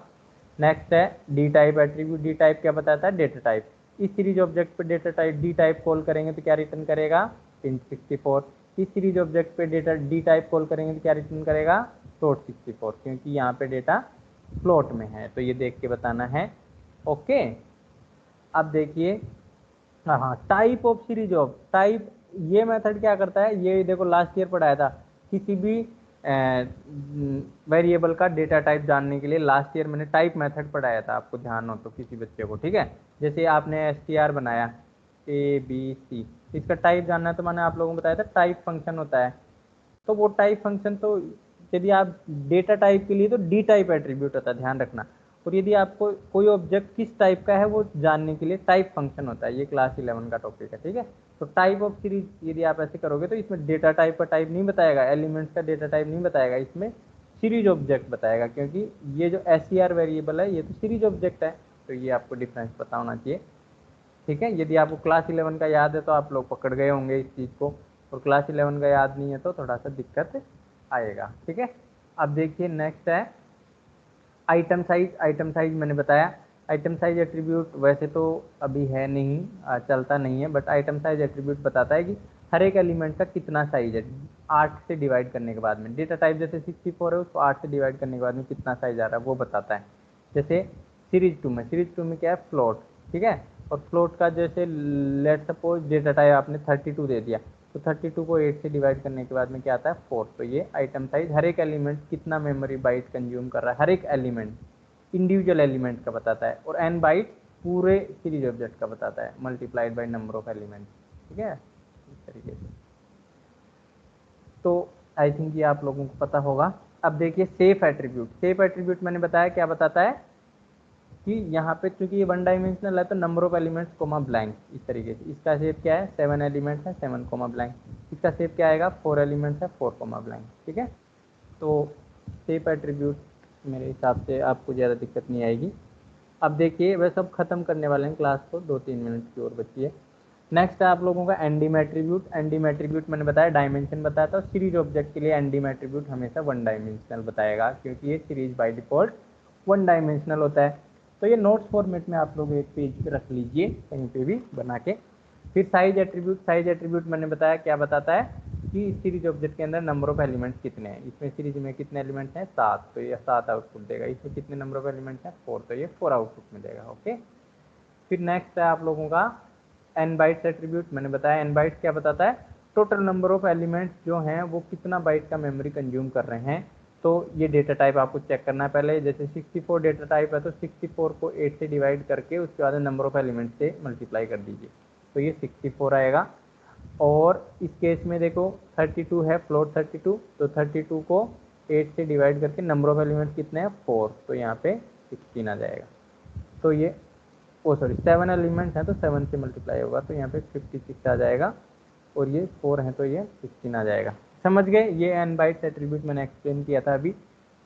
नेक्स्ट है D type attribute. D type क्या बताता है, डेटा टाइप। इस सीरीज ऑब्जेक्ट पे data type D type call करेंगे तो क्या रिटर्न करेगा, प्रिंट 64। इस सीरीज ऑब्जेक्ट पे डेटा डी टाइप कॉल करेंगे तो क्या रिटर्न करेगा, फ्लोट 64, क्योंकि यहाँ पे डेटा फ्लोट में है तो ये देख के बताना है। ओके, अब देखिए हाँ, type of series of type, ये मेथड क्या करता है, ये देखो लास्ट ईयर पढ़ाया था। किसी भी वेरिएबल का डेटा टाइप जानने के लिए लास्ट ईयर मैंने टाइप मेथड पढ़ाया था, आपको ध्यान हो तो किसी बच्चे को, ठीक है। जैसे आपने str बनाया ABC, इसका टाइप जानना है तो मैंने आप लोगों को बताया था टाइप फंक्शन होता है। तो वो टाइप फंक्शन, तो यदि आप डेटा टाइप के लिए तो डी टाइप एट्रीब्यूट होता है, ध्यान रखना। और यदि आपको कोई ऑब्जेक्ट किस टाइप का है वो जानने के लिए टाइप फंक्शन होता है। ये क्लास 11 का टॉपिक है, ठीक है। तो टाइप ऑफ सीरीज यदि आप ऐसे करोगे तो इसमें डेटा टाइप का टाइप नहीं बताएगा, एलिमेंट्स का डेटा टाइप नहीं बताएगा, इसमें सीरीज ऑब्जेक्ट बताएगा, क्योंकि ये जो SCR वेरिएबल है ये तो सीरीज ऑब्जेक्ट है। तो ये आपको डिफरेंस पता होना चाहिए, ठीक है। यदि आपको क्लास 11 का याद है तो आप लोग पकड़ गए होंगे इस चीज़ को, और क्लास 11 का याद नहीं है तो थोड़ा सा दिक्कत आएगा, ठीक है। अब देखिए नेक्स्ट है आइटम साइज। आइटम साइज मैंने बताया, आइटम साइज एट्रीब्यूट वैसे तो अभी है नहीं, चलता नहीं है, बट आइटम साइज एट्रीब्यूट बताता है कि हर एक एलिमेंट का कितना साइज है 8 से डिवाइड करने के बाद में। डेटा टाइप जैसे 64 है उसको 8 से डिवाइड करने के बाद में कितना साइज आ रहा है वो बताता है। जैसे सीरीज 2 में क्या है, फ्लोट, ठीक है। और फ्लोट का जैसे लेट सपोज डेटा टाइप आपने 32 दे दिया, तो 32 को 8 से डिवाइड करने के बाद में क्या आता है, 4। तो ये आइटम साइज हर एक एलिमेंट कितना मेमोरी बाइट कंज्यूम कर रहा है, हर एक एलिमेंट इंडिविजुअल एलिमेंट का बताता है। और n बाइट पूरे सीरीज ऑब्जेक्ट का बताता है, multiplied by number of element, ठीक है, इस तरीके से। तो आई थिंक ये आप लोगों को पता होगा। अब देखिए सेफ एट्रीब्यूट। सेफ एट्रीब्यूट मैंने बताया क्या बताता है, कि यहाँ पे क्योंकि ये वन डायमेंशनल है तो number of elements comma blank, इस तरीके से। इसका शेप क्या है, 7 एलिमेंट्स है 7 कोमा ब्लैंक। इसका शेप क्या आएगा, 4 एलिमेंट्स है 4 कोमा ब्लैंक। ठीक है, तो शेप एट्रीब्यूट मेरे हिसाब से आपको ज़्यादा दिक्कत नहीं आएगी। अब देखिए वह सब खत्म करने वाले हैं क्लास को, 2-3 मिनट की और बची है। नेक्स्ट है आप लोगों का एंडीम एट्रीब्यूट। एंडीम एट्रीब्यूट मैंने बताया डायमेंशन बताया था, सीरीज ऑब्जेक्ट के लिए एंडीम एट्रीब्यूट हमेशा वन डायमेंशनल बताएगा, क्योंकि ये series by default one dimensional होता है। तो ये नोट्स फॉर्मेट में आप लोग एक पेज पे रख लीजिए कहीं पे भी बना के। फिर साइज एट्रीब्यूट। साइज एट्रीब्यूट मैंने बताया क्या बताता है कि सीरीज ऑब्जेक्ट के अंदर नंबर ऑफ एलिमेंट्स कितने हैं। इसमें सीरीज में कितने एलिमेंट्स हैं, 7, तो ये 7 आउटपुट देगा। इसमें कितने नंबर ऑफ एलिमेंट्स हैं, 4, तो ये 4 आउटपुट में देगा। ओके, फिर नेक्स्ट है आप लोगों का एन बाइट्स एट्रीब्यूट। मैंने बताया एन बाइट्स क्या बताता है, टोटल नंबर ऑफ एलिमेंट्स जो हैं वो कितना बाइट का मेमोरी कंज्यूम कर रहे हैं। तो ये डेटा टाइप आपको चेक करना है पहले। जैसे 64 डेटा टाइप है तो 64 को 8 से डिवाइड करके उसके बाद नंबर ऑफ एलिमेंट्स से मल्टीप्लाई कर दीजिए, तो ये 64 आएगा। और इस केस में देखो 32 है, फ्लोट 32, तो 32 को 8 से डिवाइड करके नंबर ऑफ एलिमेंट्स कितने हैं, 4, तो यहाँ पे 16 आ जाएगा। तो ये 7 एलिमेंट्स हैं तो 7 से मल्टीप्लाई होगा, तो यहाँ पे 56 आ जाएगा। और ये 4 हैं तो ये 16 आ जाएगा। समझ गए, ये एन बाइट्स एट्रीब्यूट मैंने एक्सप्लेन किया था अभी।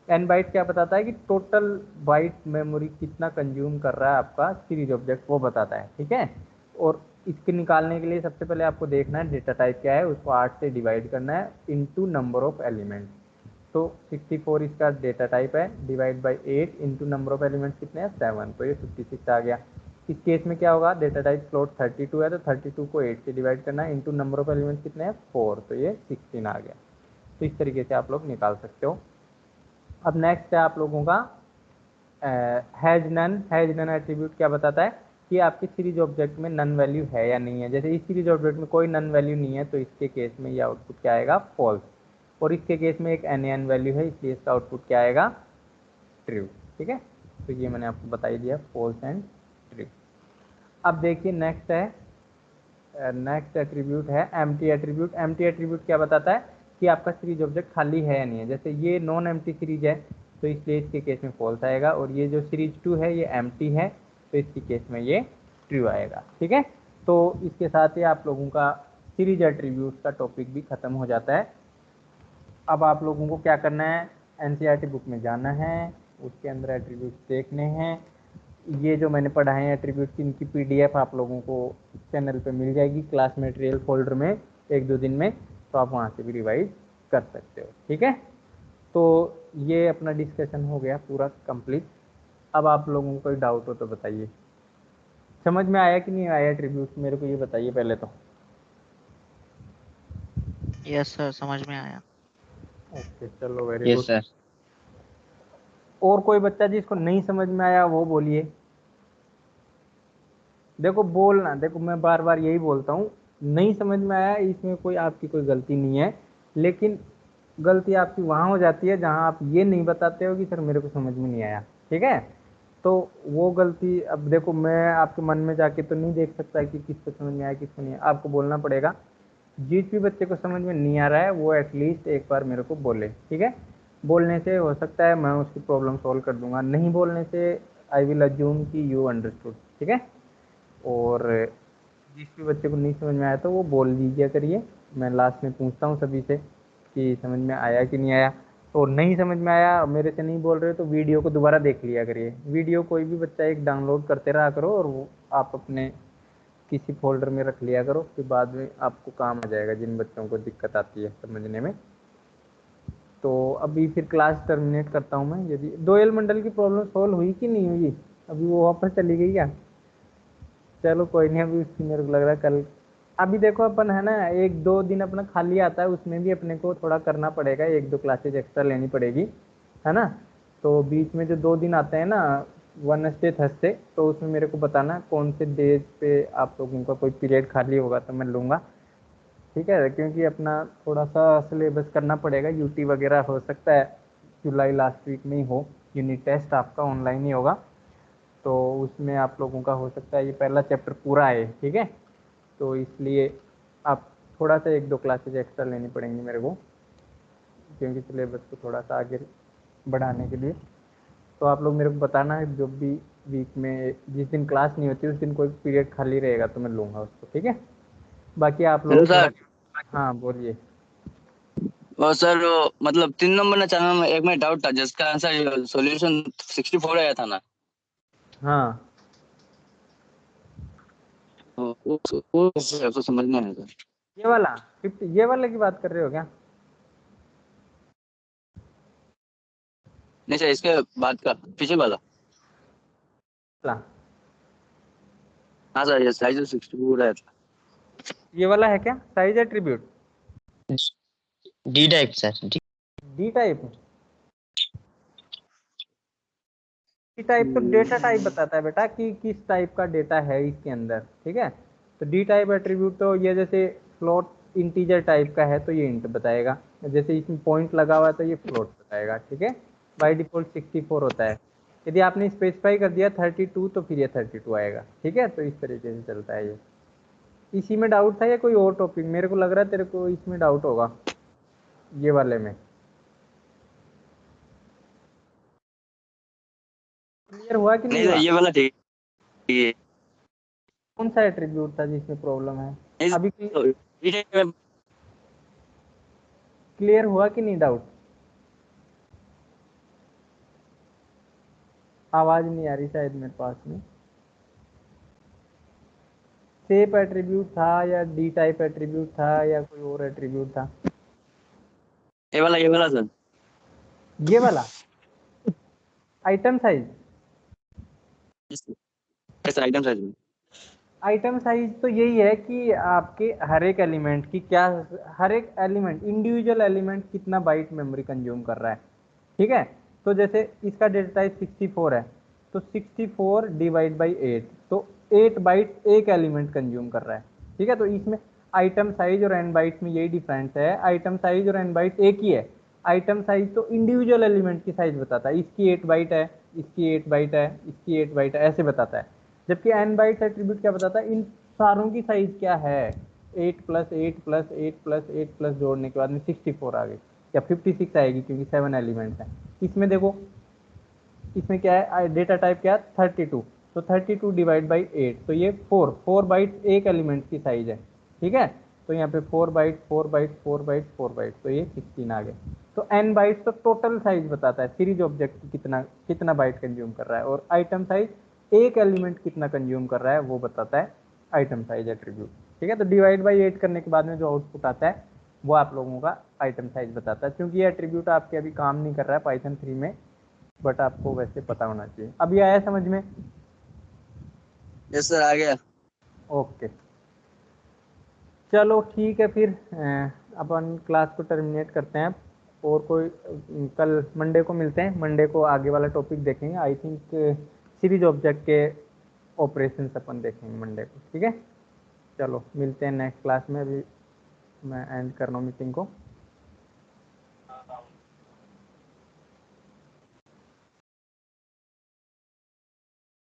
एन बाइट क्या बताता है कि टोटल बाइट मेमोरी कितना कंज्यूम कर रहा है आपका सीरीज ऑब्जेक्ट, वो बताता है। ठीक है, और इसके निकालने के लिए सबसे पहले आपको देखना है डेटा टाइप क्या है, उसको 8 से डिवाइड करना है इनटू नंबर ऑफ एलिमेंट्स। तो 64 इसका डेटा टाइप है, divide by 8 into number of elements कितने हैं, 7, तो ये 56 आ गया। इस केस में क्या होगा, डेटा टाइप फ्लोट 32 है तो 32 को 8 से डिवाइड करना है इंटू नंबर ऑफ एलिमेंट्स कितने हैं, 4, तो ये 16 आ गया। तो इस तरीके से आप लोग निकाल सकते हो। अब नेक्स्ट है आप लोगों का has nan. Has nan attribute क्या बताता है कि आपके सीरीज ऑब्जेक्ट में नन वैल्यू है या नहीं है। जैसे इस सीरीज ऑब्जेक्ट में कोई नन वैल्यू नहीं है तो इसके केस में ये आउटपुट क्या आएगा, फॉल्स। और इसके केस में एक एन वैल्यू है इसलिए इसका आउटपुट क्या आएगा, ट्रू। ठीक है, तो ये मैंने आपको बता ही दिया, फॉल्स एंड ट्रू। अब देखिए नेक्स्ट है, नेक्स्ट एट्रीब्यूट है एम्प्टी एट्रीब्यूट। एम्प्टी एट्रीब्यूट क्या बताता है कि आपका सीरीज ऑब्जेक्ट खाली है या नहीं है। जैसे ये नॉन एम्प्टी सीरीज है तो इसलिए इसके केस में फॉल्स आएगा, और ये जो सीरीज 2 है ये एम्प्टी है तो इसके केस में ये ट्रू आएगा। ठीक है, तो इसके साथ ही आप लोगों का सीरीज एट्रीब्यूट का टॉपिक भी खत्म हो जाता है। अब आप लोगों को क्या करना है, एनसीईआरटी बुक में जाना है, उसके अंदर एट्रीब्यूट देखने हैं। ये जो मैंने पढ़ाए हैं एट्रीब्यूट की, इनकी पीडीएफ आप लोगों को चैनल पे मिल जाएगी क्लास मटेरियल फोल्डर में 1-2 दिन में, तो आप वहाँ से भी रिवाइज कर सकते हो। ठीक है, तो ये अपना डिस्कशन हो गया पूरा कंप्लीट। अब आप लोगों को कोई डाउट हो तो बताइए, समझ में आया कि नहीं आया एट्रीब्यूट, मेरे को ये बताइए पहले तो। यस सर, समझ में आया। ओके, चलो वेरी यस गुड। सर। और कोई बच्चा जिसको नहीं समझ में आया वो बोलिए। देखो बोलना, देखो मैं बार बार यही बोलता हूँ, नहीं समझ में आया इसमें कोई आपकी कोई गलती नहीं है, लेकिन गलती आपकी वहाँ हो जाती है जहाँ आप ये नहीं बताते हो कि सर मेरे को समझ में नहीं आया। ठीक है, तो वो गलती, अब देखो मैं आपके मन में जाके तो नहीं देख सकता कि किसको समझ में आया किसको नहीं आया, आपको बोलना पड़ेगा। जिस भी बच्चे को समझ में नहीं आ रहा है वो एटलीस्ट एक बार मेरे को बोले। ठीक है, बोलने से हो सकता है मैं उसकी प्रॉब्लम सॉल्व कर दूंगा, नहीं बोलने से आई विल अज्यूम कि यू अंडरस्टूड। ठीक है, और जिस भी बच्चे को नहीं समझ में आया तो वो बोल दीजिए करिए, मैं लास्ट में पूछता हूँ सभी से कि समझ में आया कि नहीं आया। तो नहीं समझ में आया, मेरे से नहीं बोल रहे तो वीडियो को दोबारा देख लिया करिए। वीडियो कोई भी बच्चा एक डाउनलोड करते रहा करो और वो आप अपने किसी फोल्डर में रख लिया करो, फिर बाद में आपको काम आ जाएगा जिन बच्चों को दिक्कत आती है समझने में। तो अभी फिर क्लास टर्मिनेट करता हूँ मैं। यदि दोयल मंडल की प्रॉब्लम सॉल्व हुई कि नहीं हुई, अभी वो वापस चली गई क्या, चलो कोई नहीं, अभी उसकी मेरे को लग रहा है कल। अभी देखो अपन है ना 1-2 दिन अपना खाली आता है, उसमें भी अपने को थोड़ा करना पड़ेगा, 1-2 क्लासेज एक्स्ट्रा लेनी पड़ेगी, है ना। तो बीच में जो 2 दिन आते हैं ना, वेडनेसडे थर्सडे, तो उसमें मेरे को बताना कौन से डेज पे आप लोगों का कोई पीरियड खाली होगा तो मैं लूँगा। ठीक है, क्योंकि अपना थोड़ा सा सिलेबस करना पड़ेगा, यूटी वगैरह हो सकता है जुलाई लास्ट वीक में ही हो, यूनिट टेस्ट आपका ऑनलाइन ही होगा, तो उसमें आप लोगों का हो सकता है ये पहला चैप्टर पूरा है। ठीक है, तो इसलिए आप थोड़ा सा 1-2 क्लासेज एक्स्ट्रा लेनी पड़ेंगी मेरे को, क्योंकि सिलेबस को थोड़ा सा आगे बढ़ाने के लिए। तो आप लोग मेरे को बताना है, जो भी वीक में जिस दिन क्लास नहीं होती उस दिन कोई पीरियड खाली रहेगा तो मैं लूँगा उसको, ठीक है। बाकी आप हेलो लोग सर। थोड़ा, हाँ बोलिए। वो सर वो मतलब 3 नंबर ना 4 नंबर एक में डाउट था जिसका आंसर सॉल्यूशन 64 आया था ना। हाँ वो समझ में आया सर। ये वाला 50, ये वाले की बात कर रहे हो क्या? नहीं सर इसके बाद का पीछे वाला। वाला, हाँ सर ये साइज 64 आया था। ये वाला है क्या size attribute? D type sir, D type, D type तो डेटा टाइप बताता है बेटा कि किस टाइप का डेटा है इसके अंदर, ठीक है। तो डी टाइप एट्रीब्यूट तो ये जैसे फ्लोट इंटीजर टाइप का है तो ये इंट बताएगा, जैसे इसमें पॉइंट लगा हुआ है तो ये फ्लोट बताएगा, ठीक है। बाय डिफॉल्ट 64 होता है। यदि आपने स्पेसिफाई कर दिया 32 तो फिर ये 32 आएगा, ठीक है। तो इस तरीके से चलता है ये। इसी में डाउट था या कोई और टॉपिक? मेरे को लग रहा है तेरे को इसमें डाउट होगा, ये वाले में। क्लियर हुआ कि नहीं नहीं सर हुआ? ये वाला ठीक है। कौन सा एट्रीब्यूट था जिसमें प्रॉब्लम है? नहीं, अभी डी टाइप में क्लियर हुआ कि नहीं डाउट? आवाज नहीं आ रही शायद मेरे पास में। शेप एट्रीब्यूट था या डी टाइप एट्रीब्यूट था या कोई और एट्रीब्यूट था? ये वाला सर। ये वाला आइटम साइज। ऐसा आइटम साइज में आइटम साइज तो यही है कि आपके हर एक एलिमेंट की क्या, हर एक एलिमेंट इंडिविजुअल एलिमेंट कितना बाइट मेमोरी कंज्यूम कर रहा है, ठीक है। तो जैसे इसका डेटा टाइप 64 है तो 64 डिवाइड बाई 8, तो 8 बाइट एक एलिमेंट कंज्यूम कर रहा है, ठीक है। तो इसमें आइटम साइज और एन बाइट में यही डिफरेंस है, आइटम साइज और एन बाइट एक ही है। आइटम साइज तो इंडिविजुअल एलिमेंट की साइज बताता है, इसकी 8 बाइट है, इसकी 8 बाइट है, इसकी 8 बाइट है, ऐसे बताता है। जबकि एन बाइट एट्रीब्यूट क्या बताता है, इन सारों की साइज क्या है। 8 प्लस 8 प्लस 8 प्लस 8 प्लस जोड़ने के बाद में 64 आ गई या 56 आएगी क्योंकि 7 एलिमेंट है। इसमें देखो इसमें क्या है, डेटा टाइप क्या है 32, तो 32 डिवाइड बाई 8 तो ये 4 बाइट एक एलिमेंट की साइज है, ठीक है। तो यहाँ पे 4 बाइट 4 बाइट 4 बाइट 4 बाइट तो ये 16 आ गए। तो n बाइट तो टोटल साइज बताता है, सीरीज ऑब्जेक्ट कितना कितना बाइट कंज्यूम कर रहा है, और आइटम साइज एक एलिमेंट कितना कंज्यूम कर रहा है वो बताता है आइटम साइज एट्रीब्यूट, ठीक है। तो डिवाइड बाई 8 करने के बाद में जो आउटपुट आता है वो आप लोगों का आइटम साइज बताता है। क्योंकि ये एट्रीब्यूट आपके अभी काम नहीं कर रहा है पाइथन 3 में, बट आपको वैसे पता होना चाहिए। अभी आया समझ में? यस सर आ गया। ओके चलो ठीक है, फिर अपन क्लास को टर्मिनेट करते हैं। और कोई कल मंडे को मिलते हैं, मंडे को आगे वाला टॉपिक देखेंगे। आई थिंक सीरीज ऑब्जेक्ट के ऑपरेशंस अपन देखेंगे मंडे को, ठीक है। चलो मिलते हैं नेक्स्ट क्लास में। अभी मैं एंड कर रहा हूँ मीटिंग को।